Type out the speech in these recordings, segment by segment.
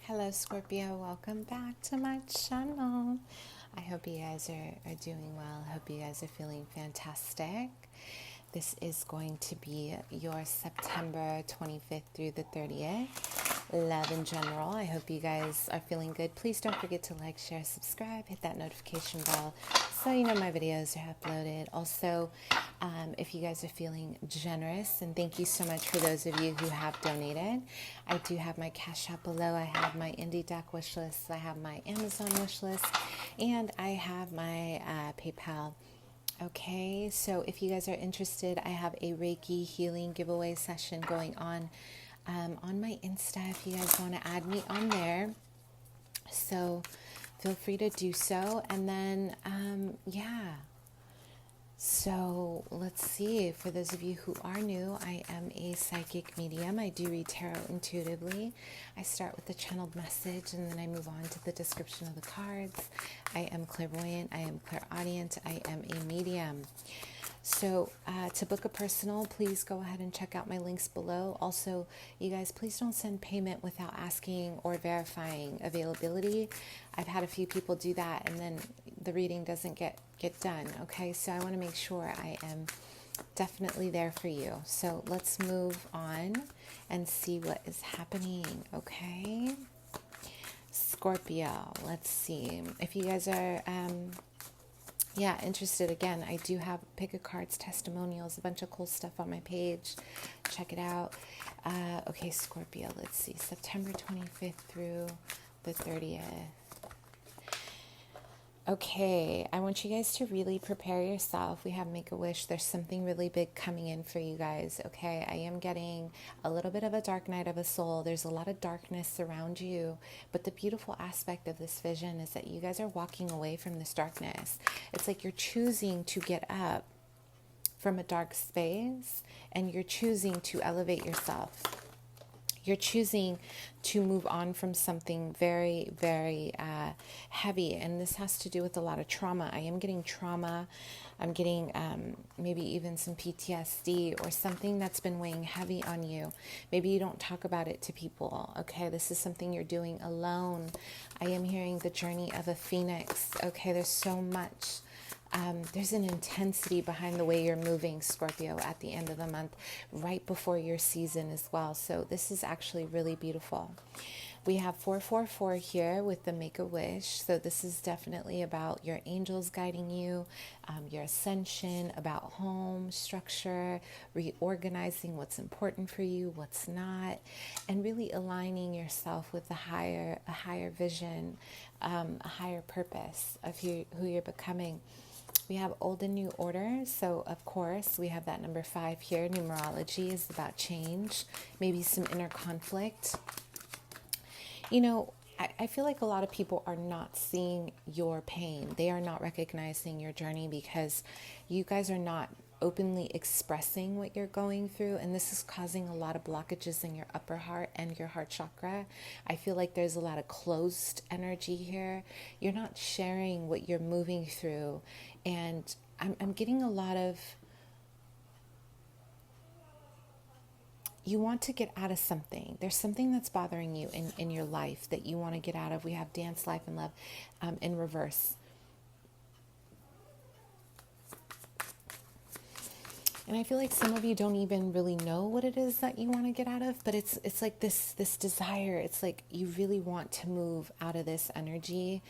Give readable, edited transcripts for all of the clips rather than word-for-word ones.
Hello Scorpio, welcome back to my channel. I hope you guys are doing well. I hope you guys are feeling fantastic. This is going to be your September 25th through the 30th. Love in general. I hope you guys are feeling good. Please don't forget to like, share, subscribe, hit that notification bell so you know my videos are uploaded. Also, if you guys are feeling generous, and thank you so much for those of you who have donated. I do have my Cash App below. I have my Indie Deck wish list. I have my Amazon wish list, and I have my PayPal. Okay, so if you guys are interested, I have a Reiki healing giveaway session going on my Insta if you guys want to add me on there. So feel free to do so. And then, So let's see. For those of you who are new, I am a psychic medium. I do read tarot intuitively. I start with the channeled message and then I move on to the description of the cards. I am clairvoyant. I am clairaudient. I am a medium. So to book a personal, please go ahead and check out my links below. Also, you guys, please don't send payment without asking or verifying availability. I've had a few people do that and then the reading doesn't get done. Okay, so I want to make sure I am definitely there for you. So let's move on and see what is happening. Okay, Scorpio, let's see if you guys are interested. Again, I do have pick a cards, testimonials, a bunch of cool stuff on my page. Check it out. Okay, Scorpio, let's see, September 25th through the 30th. Okay, I want you guys to really prepare yourself. We have Make-A-Wish. There's something really big coming in for you guys, okay? I am getting a little bit of a dark night of a soul. There's a lot of darkness around you, but the beautiful aspect of this vision is that you guys are walking away from this darkness. It's like you're choosing to get up from a dark space and you're choosing to elevate yourself. You're choosing to move on from something very, very heavy. And this has to do with a lot of trauma. I am getting trauma. I'm getting maybe even some PTSD or something that's been weighing heavy on you. Maybe you don't talk about it to people. Okay, this is something you're doing alone. I am hearing the journey of a phoenix. Okay, there's so much. There's an intensity behind the way you're moving, Scorpio, at the end of the month, right before your season as well. So this is actually really beautiful. We have 444 here with the Make-A-Wish. So this is definitely about your angels guiding you, your ascension, about home structure, reorganizing what's important for you, what's not, and really aligning yourself with a higher vision, a higher purpose of who you're becoming. We have old and new order. So, of course, we have that number 5 here. Numerology is about change, maybe some inner conflict. You know, I feel like a lot of people are not seeing your pain. They are not recognizing your journey because you guys are not openly expressing what you're going through, and this is causing a lot of blockages in your upper heart and your heart chakra. I feel like there's a lot of closed energy here. You're not sharing what you're moving through, and I'm getting a lot of, you want to get out of something. There's something that's bothering you in your life that you want to get out of. We have dance, life, and love in reverse. And I feel like some of you don't even really know what it is that you want to get out of, but it's like this desire. It's like you really want to move out of this energy.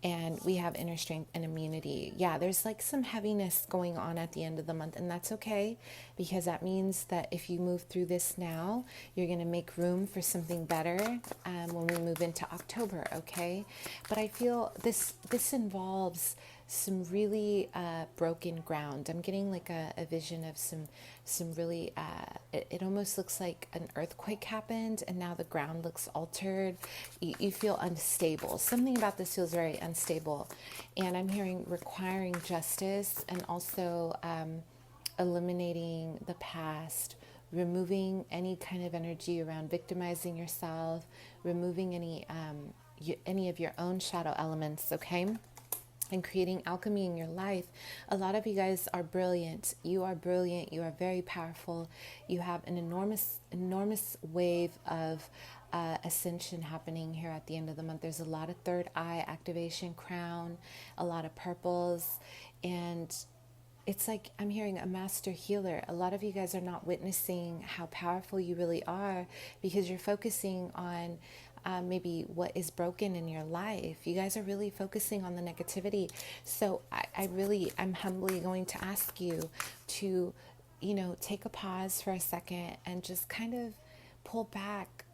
And we have inner strength and immunity. Yeah, there's like some heaviness going on at the end of the month, and that's okay, because that means that if you move through this now, you're going to make room for something better when we move into October, okay? But I feel this involves some really broken ground. I'm getting like a vision of some really, it almost looks like an earthquake happened and now the ground looks altered. You feel unstable. Something about this feels very unstable. And I'm hearing requiring justice and also eliminating the past, removing any kind of energy around victimizing yourself, removing any of your own shadow elements, okay? And creating alchemy in your life. A lot of you guys are brilliant. You are brilliant. You are very powerful. You have an enormous wave of ascension happening here at the end of the month. There's a lot of third eye activation, crown, a lot of purples, and it's like I'm hearing a master healer. A lot of you guys are not witnessing how powerful you really are because you're focusing on maybe what is broken in your life. You guys are really focusing on the negativity. So I'm humbly going to ask you to, take a pause for a second and just kind of pull back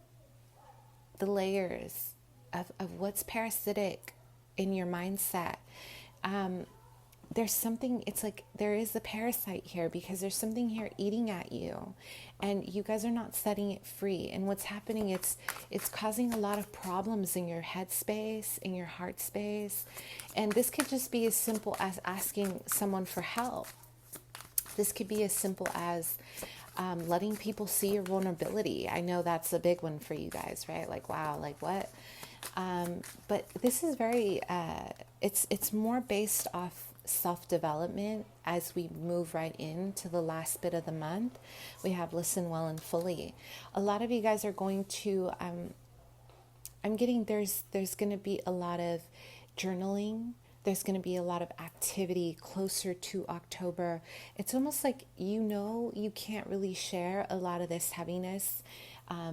the layers of what's parasitic in your mindset. There's something, it's like there is a parasite here because there's something here eating at you and you guys are not setting it free. And what's happening, it's causing a lot of problems in your head space, in your heart space. And this could just be as simple as asking someone for help. This could be as simple as letting people see your vulnerability. I know that's a big one for you guys, right? Like, wow, like what? But this is very, it's more based off self-development as we move right into the last bit of the month. We have listen well and fully. A lot of you guys are going to, I'm getting there's going to be a lot of journaling. There's going to be a lot of activity closer to October. It's almost like, you can't really share a lot of this heaviness,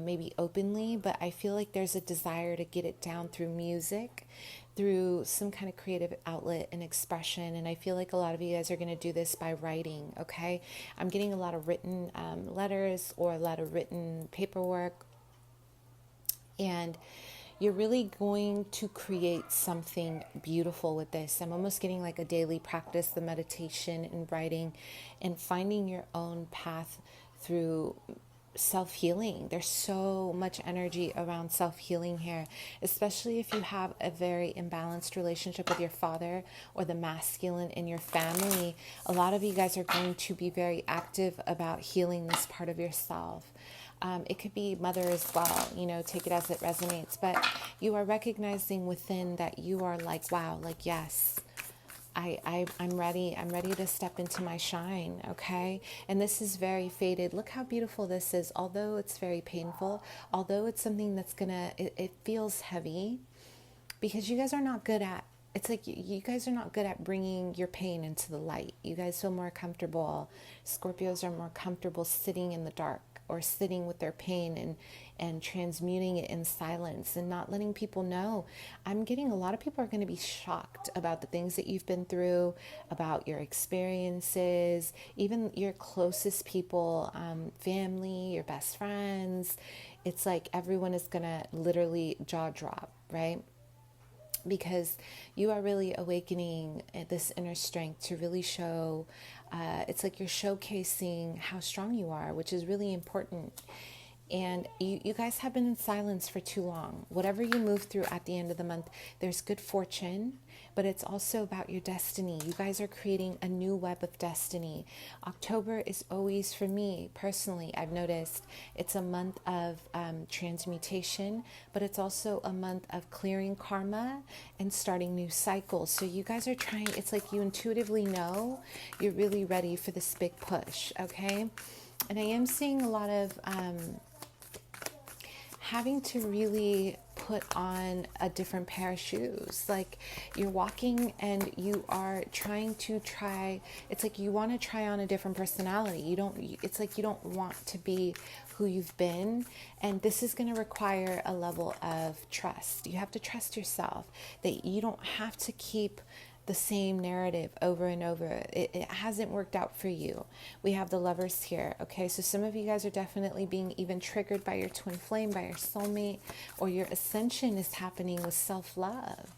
maybe openly, but I feel like there's a desire to get it down through music, through some kind of creative outlet and expression. And I feel like a lot of you guys are going to do this by writing, okay? I'm getting a lot of written letters or a lot of written paperwork. And you're really going to create something beautiful with this. I'm almost getting like a daily practice, the meditation and writing and finding your own path through self-healing. There's so much energy around self-healing here, especially if you have a very imbalanced relationship with your father or the masculine in your family. A lot of you guys are going to be very active about healing this part of yourself. It could be mother as well, take it as it resonates, but you are recognizing within that you are like, wow, like, yes, I'm ready to step into my shine, okay? And this is very faded. Look how beautiful this is. Although it's very painful, although it's something that's it feels heavy, because you guys are not good at, it's like you guys are not good at bringing your pain into the light. You guys feel more comfortable. Scorpios are more comfortable sitting in the dark or sitting with their pain and transmuting it in silence and not letting people know. I'm getting a lot of people are going to be shocked about the things that you've been through, about your experiences, even your closest people, family, your best friends. It's like everyone is going to literally jaw drop, right? Because you are really awakening this inner strength to really show, it's like you're showcasing how strong you are, which is really important. And you guys have been in silence for too long. Whatever you move through at the end of the month, there's good fortune, but it's also about your destiny. You guys are creating a new web of destiny. October is always, for me personally, I've noticed it's a month of transmutation, but it's also a month of clearing karma and starting new cycles. So you guys are trying, it's like you intuitively know you're really ready for this big push, okay? And I am seeing a lot of having to really put on a different pair of shoes. Like you're walking and you are trying to it's like you want to try on a different personality. It's like you don't want to be who you've been. And this is going to require a level of trust. You have to trust yourself that you don't have to keep the same narrative over and over. It hasn't worked out for you. We have the Lovers here, okay? So some of you guys are definitely being even triggered by your twin flame, by your soulmate, or your ascension is happening with self-love.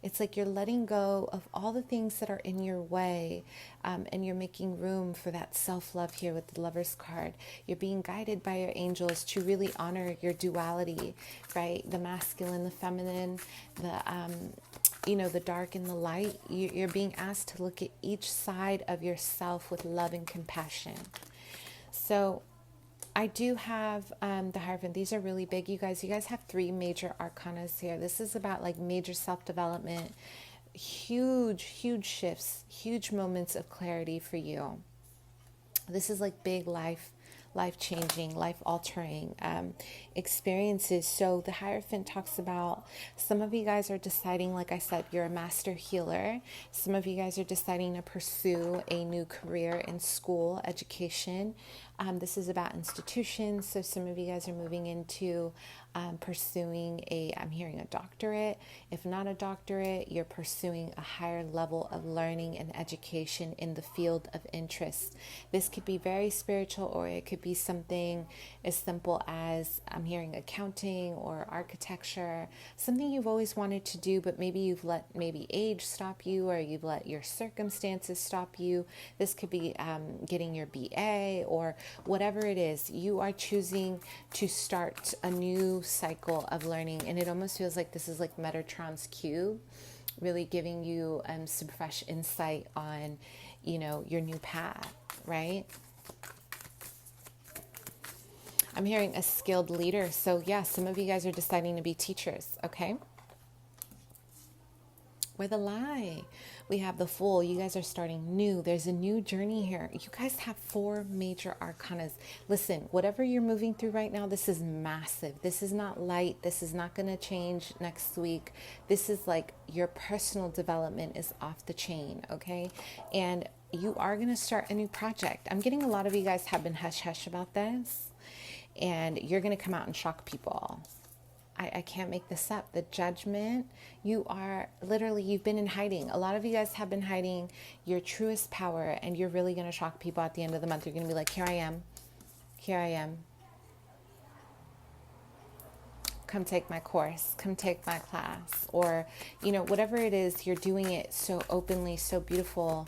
It's like you're letting go of all the things that are in your way, and you're making room for that self-love here with the Lovers card. You're being guided by your angels to really honor your duality, right? The masculine, the feminine, the dark and the light. You're being asked to look at each side of yourself with love and compassion. So I do have the Hierophant. These are really big, you guys. You guys have 3 major arcanas here. This is about like major self-development, huge shifts, huge moments of clarity for you. This is like big life life-changing, life-altering experiences. So the Hierophant talks about some of you guys are deciding, like I said, you're a master healer. Some of you guys are deciding to pursue a new career in school, education. This is about institutions. So some of you guys are moving into pursuing I'm hearing a doctorate. If not a doctorate, you're pursuing a higher level of learning and education in the field of interest. This could be very spiritual, or it could be something as simple as I'm hearing accounting or architecture, something you've always wanted to do, but maybe you've let age stop you, or you've let your circumstances stop you. This could be getting your BA or whatever it is. You are choosing to start a new cycle of learning, and it almost feels like this is like Metatron's cube, really giving you some fresh insight on, your new path, right? I'm hearing a skilled leader. So yeah, some of you guys are deciding to be teachers, okay? With a lie, we have the Fool. You guys are starting new. There's a new journey here. You guys have 4 major arcanas. Listen, whatever you're moving through right now, this is massive. This is not light. This is not going to change next week. This is like your personal development is off the chain, okay? And you are going to start a new project. I'm getting a lot of you guys have been hush-hush about this, and you're going to come out and shock people. I can't make this up. The Judgment, you are literally, you've been in hiding. A lot of you guys have been hiding your truest power, and you're really going to shock people at the end of the month. You're going to be like, here I am. Here I am. Come take my course. Come take my class. Or, whatever it is, you're doing it so openly, so beautiful.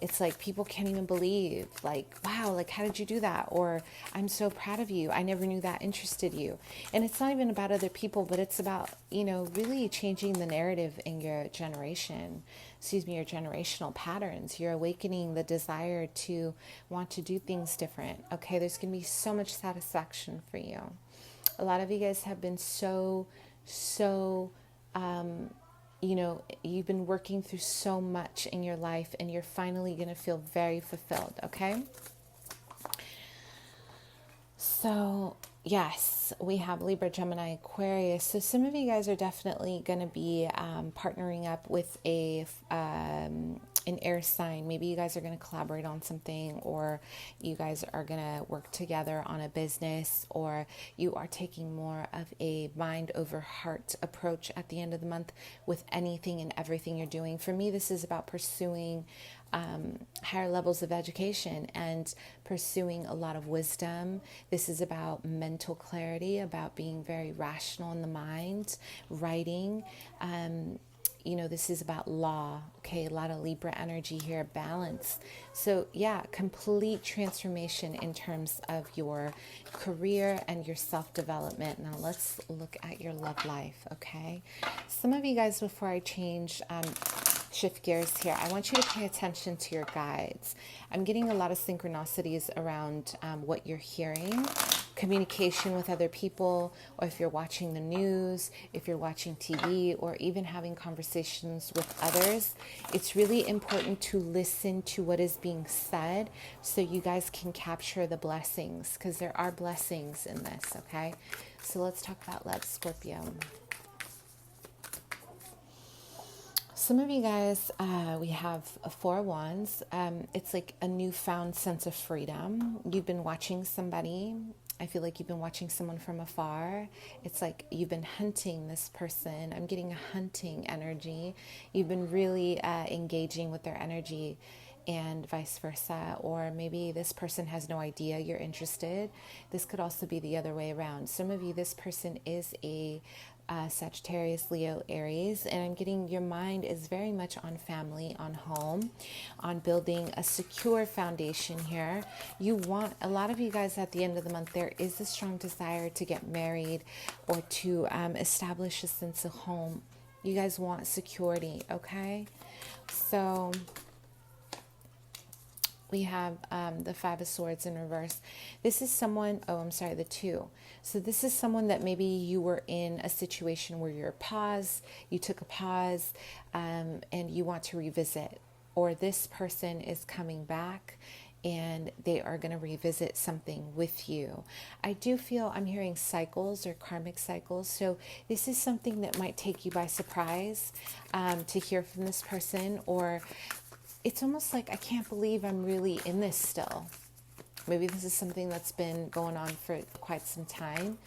It's like people can't even believe, like, wow, like, how did you do that? Or I'm so proud of you. I never knew that interested you. And it's not even about other people, but it's about, really changing the narrative in your generation, your generational patterns. You're awakening the desire to want to do things different. Okay, there's going to be so much satisfaction for you. A lot of you guys have been so you've been working through so much in your life, and you're finally going to feel very fulfilled, okay? So, yes, we have Libra, Gemini, Aquarius. So some of you guys are definitely going to be partnering up with an air sign. Maybe you guys are going to collaborate on something, or you guys are going to work together on a business, or you are taking more of a mind over heart approach at the end of the month with anything and everything you're doing. For me, this is about pursuing higher levels of education and pursuing a lot of wisdom. This is about mental clarity, about being very rational in the mind, writing. This is about law, okay? A lot of Libra energy here, balance. So yeah, complete transformation in terms of your career and your self-development. Now let's look at your love life, okay? Some of you guys, before I shift gears here, I want you to pay attention to your guides. I'm getting a lot of synchronicities around what you're hearing, communication with other people, or if you're watching the news, if you're watching TV, or even having conversations with others. It's really important to listen to what is being said so you guys can capture the blessings, because there are blessings in this, okay? So let's talk about love, Scorpio. Some of you guys, we have 4 wands. It's like a newfound sense of freedom. You've been watching somebody. I feel like you've been watching someone from afar. It's like you've been hunting this person. I'm getting a hunting energy. You've been really engaging with their energy, and vice versa. Or maybe this person has no idea you're interested. This could also be the other way around. Some of you, this person is a Sagittarius, Leo, Aries, and I'm getting your mind is very much on family, on home, on building a secure foundation here. You want, a lot of you guys at the end of the month, there is a strong desire to get married or to establish a sense of home. You guys want security, okay? So we have the 5 of Swords in reverse. This is someone, the 2. So this is someone that maybe you were in a situation where you took a pause, and you want to revisit. Or this person is coming back and they are going to revisit something with you. I do feel I'm hearing cycles or karmic cycles. So this is something that might take you by surprise to hear from this person, or it's almost like, I can't believe I'm really in this still. Maybe this is something that's been going on for quite some time.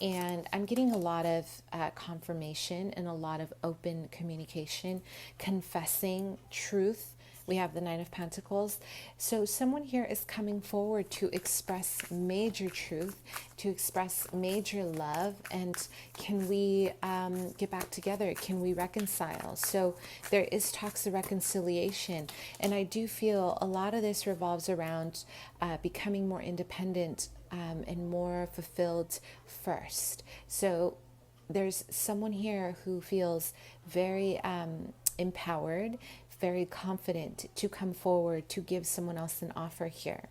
And I'm getting a lot of confirmation and a lot of open communication, confessing truth. We have the Nine of Pentacles. So someone here is coming forward to express major truth, to express major love. And can we get back together? Can we reconcile? So there is talks of reconciliation. And I do feel a lot of this revolves around becoming more independent and more fulfilled first. So there's someone here who feels very empowered, very confident to come forward to give someone else an offer here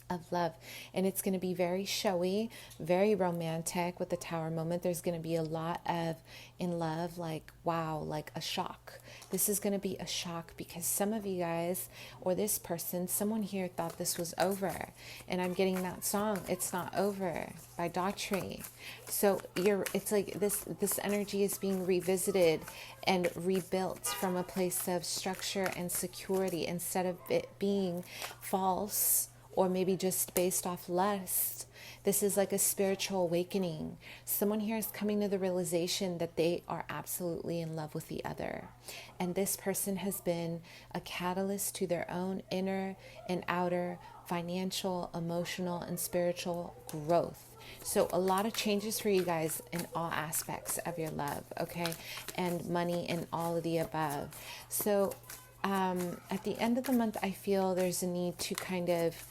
of love. And it's going to be very showy, very romantic with the Tower moment. There's going to be a lot of in love, like, wow, like a shock. This is going to be a shock because some of you guys, or this person, someone here thought this was over. And I'm getting that song, It's Not Over, by Daughtry. So it's like this energy is being revisited and rebuilt from a place of structure and security, instead of it being false or maybe just based off lust. This is like a spiritual awakening. Someone here is coming to the realization that they are absolutely in love with the other. And this person has been a catalyst to their own inner and outer financial, emotional, and spiritual growth. So a lot of changes for you guys in all aspects of your love, okay? And money and all of the above. So at the end of the month, I feel there's a need to kind of,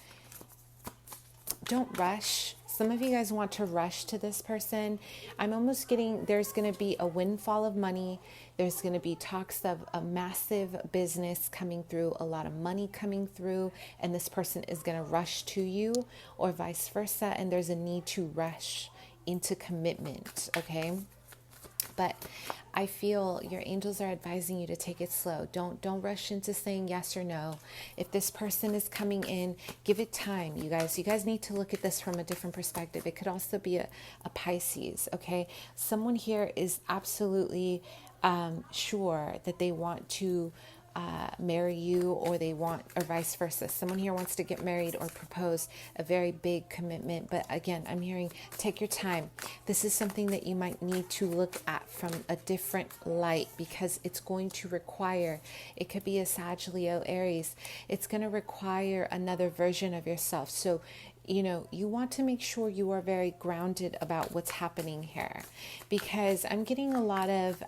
don't rush. Some of you guys want to rush to this person. I'm almost getting, there's going to be a windfall of money. There's going to be talks of a massive business coming through, a lot of money coming through, and this person is going to rush to you, or vice versa. And there's a need to rush into commitment, okay? But I feel your angels are advising you to take it slow. Don't rush into saying yes or no. If this person is coming in, give it time, you guys. You guys need to look at this from a different perspective. It could also be a Pisces, okay? Someone here is absolutely sure that they want to marry you, or they want, or vice versa. Someone here wants to get married or propose, a very big commitment. But again, I'm hearing take your time. This is something that you might need to look at from a different light, because it's going to require, it could be a Sag, Leo, Aries. It's going to require another version of yourself. So you want to make sure you are very grounded about what's happening here, because I'm getting a lot of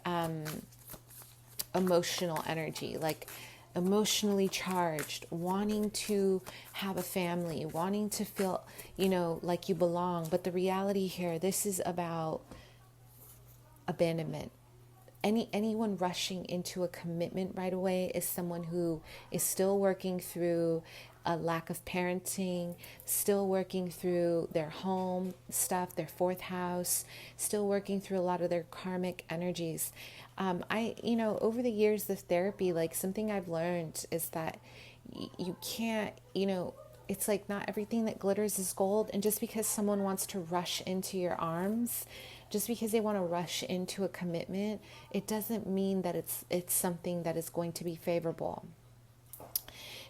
emotional energy, like emotionally charged, wanting to have a family, wanting to feel, like you belong. But the reality here, this is about abandonment. Anyone rushing into a commitment right away is someone who is still working through a lack of parenting, still working through their home stuff, their fourth house, still working through a lot of their karmic energies. Over the years of therapy, like something I've learned is that you can't, it's like not everything that glitters is gold. And just because someone wants to rush into your arms, just because they want to rush into a commitment, it doesn't mean that it's something that is going to be favorable.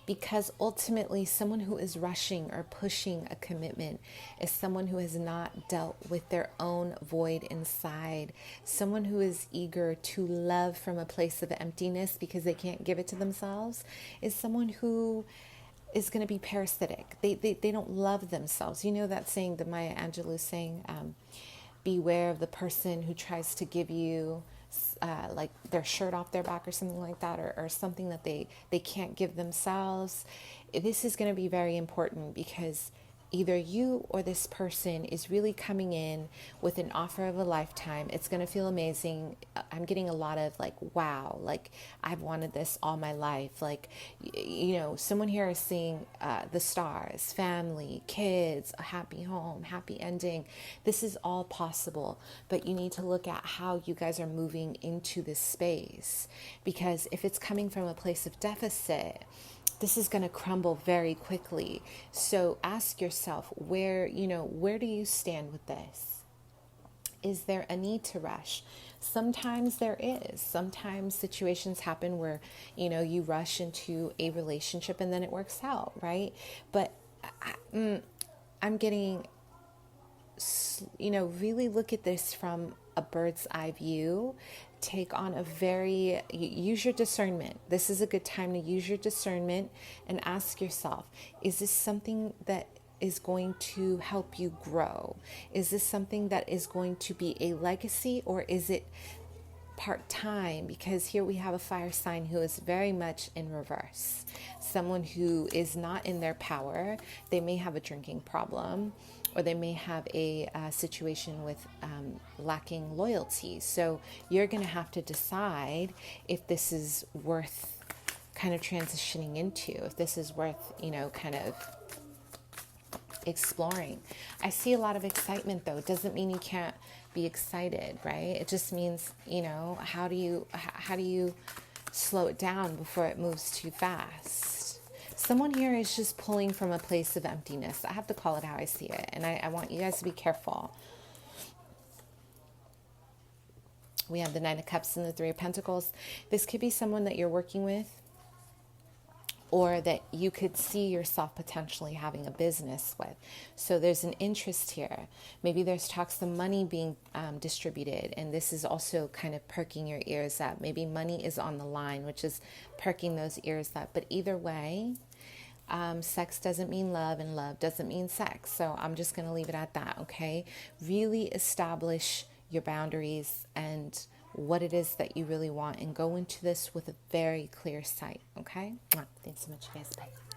Because ultimately, someone who is rushing or pushing a commitment is someone who has not dealt with their own void inside. Someone who is eager to love from a place of emptiness because they can't give it to themselves is someone who is going to be parasitic. They don't love themselves. You know that saying, the Maya Angelou saying, beware of the person who tries to give you like their shirt off their back or something like that, or something that they can't give themselves. This is going to be very important, because either you or this person is really coming in with an offer of a lifetime. It's going to feel amazing. I'm getting a lot of like, wow, like I've wanted this all my life. Like, someone here is seeing the stars, family, kids, a happy home, happy ending. This is all possible, but you need to look at how you guys are moving into this space, because if it's coming from a place of deficit, this is going to crumble very quickly. So ask yourself, where do you stand with this? Is there a need to rush? Sometimes there is. Sometimes situations happen where, you rush into a relationship and then it works out, right? But I'm getting, really look at this from a bird's eye view. Take on use your discernment. This is a good time to use your discernment and ask yourself, is this something that is going to help you grow? Is this something that is going to be a legacy, or is it part-time? Because here we have a fire sign who is very much in reverse. Someone who is not in their power. They may have a drinking problem, or they may have a situation with lacking loyalty. So you're going to have to decide if this is worth kind of transitioning into, if this is worth, kind of exploring. I see a lot of excitement, though. It doesn't mean you can't be excited, right? It just means, how do you slow it down before it moves too fast? Someone here is just pulling from a place of emptiness. I have to call it how I see it. And I want you guys to be careful. We have the Nine of Cups and the Three of Pentacles. This could be someone that you're working with, or that you could see yourself potentially having a business with. So there's an interest here. Maybe there's talks of money being distributed, and this is also kind of perking your ears up. Maybe money is on the line, which is perking those ears up. But either way, sex doesn't mean love, and love doesn't mean sex. So I'm just going to leave it at that, okay? Really establish your boundaries and what it is that you really want, and go into this with a very clear sight, okay? Thanks so much, you guys. Bye.